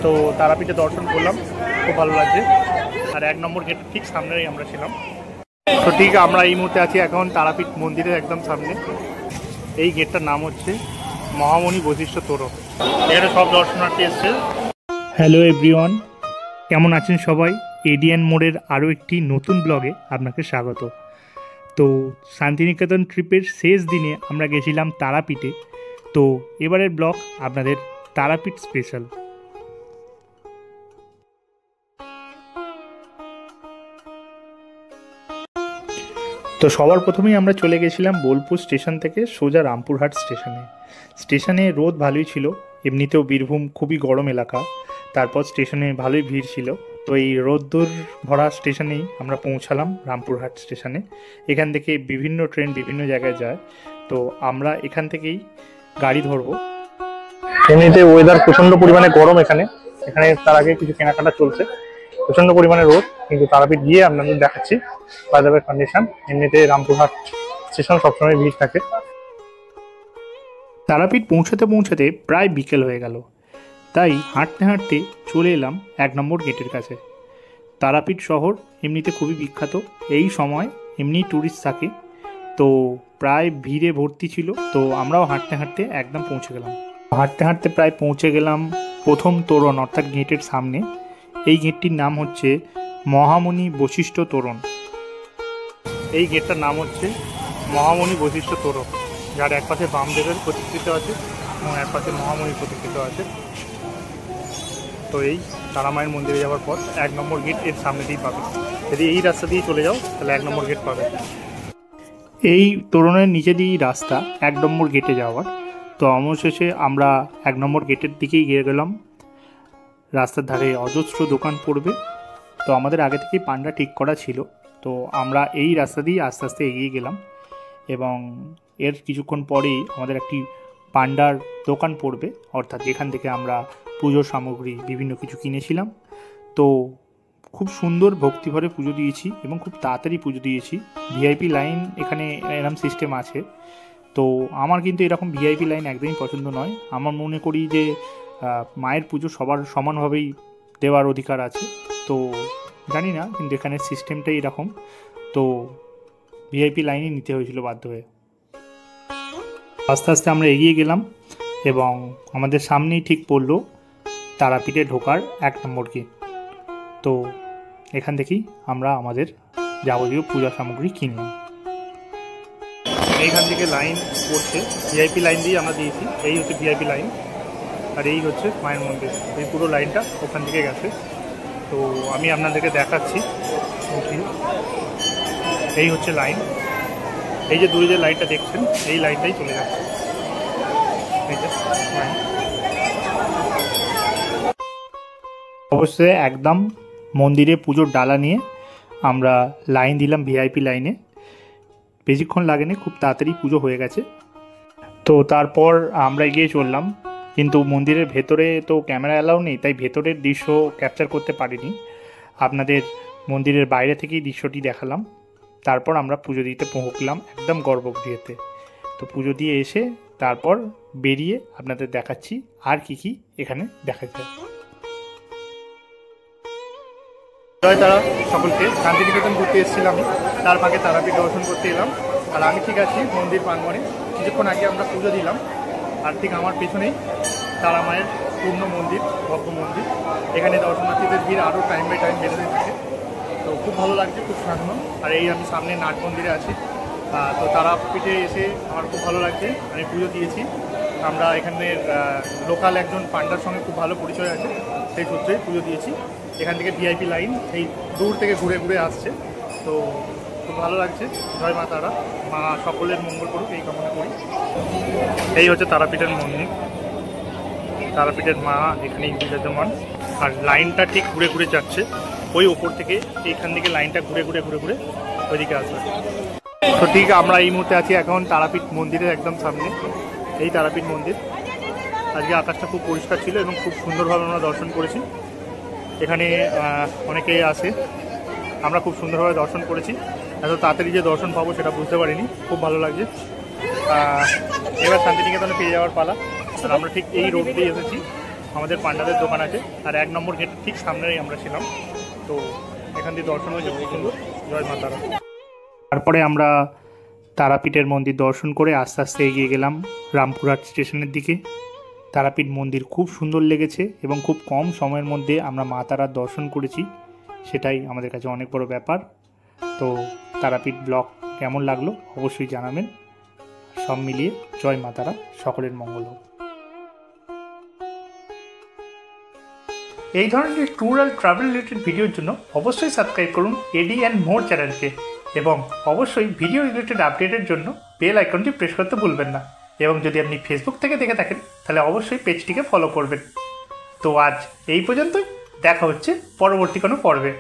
তো তারাপীঠে দর্শন করলাম, খুব ভালো লাগছে। আর 1 নম্বর গেটের ঠিক সামনেই আমরা ছিলাম। তো ঠিক আমরা এই মুহূর্তে আছি এখন তারাপীঠ মন্দিরের একদম সামনে। এই গেটটার নাম হচ্ছে মহামণি বশিষ্ঠ তোরণ। এখানে সব দর্শনার্থী এসছে। হ্যালো এভরিওয়ান, কেমন আছেন সবাই? এডিএন মোড়ের আরও একটি নতুন ব্লগে আপনাকে স্বাগত। তো শান্তিনিকেতন ট্রিপের শেষ দিনে আমরা গেছিলাম তারাপীঠে। তো এবারের ব্লগ আপনাদের তারাপীঠ স্পেশাল। তো সবার প্রথমেই আমরা চলে গেছিলাম বোলপুর স্টেশন থেকে সোজা রামপুরহাট স্টেশনে রোদ ভালোই ছিল, এমনিতেও বীরভূম খুবই গরম এলাকা। তারপর স্টেশনে ভালোই ভিড় ছিল। তো এই রোদ্দুর ভরা স্টেশনেই আমরা পৌঁছালাম রামপুরহাট স্টেশনে। এখান থেকে বিভিন্ন ট্রেন বিভিন্ন জায়গায় যায়, তো আমরা এখান থেকেই গাড়ি ধরবো। এমনিতে ওয়েদার প্রচণ্ড পরিমাণে গরম এখানে তার আগে কিছু কেনাকাটা চলছে, প্রচণ্ড পরিমাণে রোদ, কিন্তু তারাপীঠ গিয়ে আপনাদের দেখাচ্ছি বাজারের কন্ডিশন। এমনিতে রামপুরহাট স্টেশন সবসময় ভিড় থাকে। তারাপীঠ পৌঁছাতে প্রায় বিকেল হয়ে গেল, তাই হাঁটতে হাঁটতে চলে এলাম 1 নম্বর গেটের কাছে। তারাপীঠ শহর এমনিতে খুবই বিখ্যাত, এই সময় এমনি ট্যুরিস্ট থাকে, তো প্রায় ভিড়ে ভর্তি ছিল। তো আমরাও হাঁটতে হাঁটতে একদম হাঁটতে হাঁটতে প্রায় পৌঁছে গেলাম প্রথম তোরণ অর্থাৎ গেটের সামনে। এই গেটটির নাম হচ্ছে মহামণি বশিষ্ঠ তোরণ। এই গেটটার নাম হচ্ছে মহামণি বশিষ্ঠ তোরণ, যার এক পাশে বামদেবের প্রতিকৃত আছে এবং এক পাশে মহামণি প্রতিকৃত আছে। তো এই তারামায়ের মন্দিরে যাওয়ার পর 1 নম্বর গেট এর সামনে দিয়েই পাবে। যদি এই রাস্তা দিয়ে চলে যাও তাহলে 1 নম্বর গেট পাবে। এই তোরণের নিচে দিয়েই রাস্তা 1 নম্বর গেটে যাওয়ার। তো অবশেষে আমরা 1 নম্বর গেটের দিকেই গিয়ে গেলাম। রাস্তার ধারে অজস্র দোকান পড়বে, তো আমাদের আগে থেকেই পান্ডা ঠিক করা ছিল। তো আমরা এই রাস্তা দিয়ে আস্তে আস্তে এগিয়ে গেলাম এবং এর কিছুক্ষণ পরেই আমাদের একটি পান্ডার দোকান পড়বে, অর্থাৎ যেখান থেকে আমরা পুজোর সামগ্রী বিভিন্ন কিছু কিনেছিলাম। তো খুব সুন্দর ভক্তিভরে পুজো দিয়েছি এবং খুব তাড়াতাড়ি পুজো দিয়েছি। ভিআইপি লাইন এখানে এরকম সিস্টেম আছে। তো আমার কিন্তু এরকম ভিআইপি লাইন একদমই পছন্দ নয়। আমার মনে করি যে মায়ের পুজো সবার সমানভাবেই দেওয়ার অধিকার আছে। তো জানি না, কিন্তু এখানের সিস্টেমটাই এরকম। তো ভিআইপি লাইনই নিতে হয়েছিল বাধ্য হয়ে। আস্তে আস্তে আমরা এগিয়ে গেলাম এবং আমাদের সামনেই ঠিক পড়লো তারাপীঠে ঢোকার 1 নম্বর গেট। তো এখান থেকেই আমরা আমাদের যাবতীয় পূজা সামগ্রী কিনলাম। এইখান থেকে লাইন পড়ছে, ভিআইপি লাইন দিয়ে আমরা দিয়েছি। এই হচ্ছে ভিআইপি লাইন, আর এই হচ্ছে মায়ের মন্দির। এই পুরো লাইনটা ওখান থেকে গেছে। তো আমি আপনাদেরকে দেখাচ্ছি। এই হচ্ছে লাইন, এই যে দূরে যে লাইনটা দেখছেন এই লাইনটাই চলে যাচ্ছে। এই যে লাইন অবশ্যই একদম মন্দিরে পুজোর ডালা নিয়ে আমরা লাইন দিলাম ভিআইপি লাইনে। বেশিক্ষণ লাগেনি, খুব তাড়াতাড়ি পুজো হয়ে গেছে। তো তারপর আমরা এগিয়ে চললাম, কিন্তু মন্দিরের ভেতরে তো ক্যামেরা অ্যালাউ নেই, তাই ভেতরের দৃশ্য ক্যাপচার করতে পারিনি। আপনাদের মন্দিরের বাইরে থেকেই দৃশ্যটি দেখালাম। তারপর আমরা পুজো দিতে পৌঁছলাম একদম গর্ভগৃহেতে। তো পুজো দিয়ে এসে তারপর বেরিয়ে আপনাদের দেখাচ্ছি আর কি কি এখানে দেখা যায়। জয় তারা সকলকে। শান্তিনিকেতন ঘুরতে এসেছিলাম, তার ফাঁকে তারাপীঠ দর্শন করতে এলাম। আর আমি ঠিক আছি মন্দির প্রাঙ্গণে। কিছুক্ষণ আগে আমরা পুজো দিলাম, আর ঠিক আমার পেছনেই তারা মায়ের পূর্ণ মন্দির, ভব্য মন্দির। এখানে দর্শনার্থীদের ভিড় আরও টাইম বাই টাইম বেড়ে থাকে। তো খুব ভালো লাগছে, খুব শান্ত। আর এই আমি সামনে নাট মন্দিরে আছি। তো তারাপীঠে এসে আমার খুব ভালো লাগছে। আমি পুজো দিয়েছি। আমরা এখানের লোকাল একজন পান্ডার সঙ্গে খুব ভালো পরিচয় আছে, সেই সূত্রেই পুজো দিয়েছি। এখান থেকে ভিআইপি লাইন এই দূর থেকে ঘুরে ঘুরে আসছে। তো খুব ভালো লাগছে। জয় মা তারা, মা সকলের মঙ্গল করুক এই কামনা করি। এই হচ্ছে তারাপীঠের মন্দির, তারাপীঠের মা এখানেই বিরাজমান। আর লাইনটা ঠিক ঘুরে ঘুরে যাচ্ছে ওই ওপর থেকে, এইখান থেকে লাইনটা ঘুরে ঘুরে ঘুরে ঘুরে ওইদিকে আসবে। তো ঠিক আমরা এই মুহূর্তে আছি এখন তারাপীঠ মন্দিরের একদম সামনে। এই তারাপীঠ মন্দির। আজকে আকাশটা খুব পরিষ্কার ছিল এবং খুব সুন্দরভাবে আমরা দর্শন করেছি। এখানে অনেকেই আসে, আমরা খুব সুন্দরভাবে দর্শন করেছি। এত তাড়াতাড়ি যে দর্শন পাবো সেটা বুঝতে পারিনি, খুব ভালো লাগছে। এবার শান্তিনিকেতনে ফিরে যাওয়ার পালা। আর আমরা ঠিক এই রোড দিয়ে এসেছি, আমাদের পান্ডাদের দোকান আছে, আর 1 নম্বর গেট ঠিক সামনেই আমরা ছিলাম। তো এখান দিয়ে দর্শন হয়েছে খুব সুন্দর। জয় মা তারা। তারপরে আমরা তারাপীঠের মন্দির দর্শন করে আস্তে আস্তে এগিয়ে গেলাম রামপুরহাট স্টেশনের দিকে। তারাপীঠ মন্দির খুব সুন্দর লেগেছে এবং খুব কম সময়ের মধ্যে আমরা মা তারার দর্শন করেছি, সেটাই আমাদের কাছে অনেক বড় ব্যাপার। তো তারাপীঠ ব্লগ কেমন লাগলো অবশ্যই জানাবেন। সব মিলিয়ে জয় মা তারা, সকলের মঙ্গল হোক। এই ধরনের ট্যুর আর ট্রাভেল রিলেটেড ভিডিওর জন্য অবশ্যই সাবস্ক্রাইব করুন এডি অ্যান্ড মোর চ্যানেলকে, এবং অবশ্যই ভিডিও রিলেটেড আপডেটের জন্য বেল আইকনটি প্রেস করতে ভুলবেন না। এবং যদি আপনি ফেসবুক থেকে দেখে থাকেন তাহলে অবশ্যই পেজটিকে ফলো করবেন। তো আজ এই পর্যন্তই, দেখা হচ্ছে পরবর্তী কোনো পর্বে।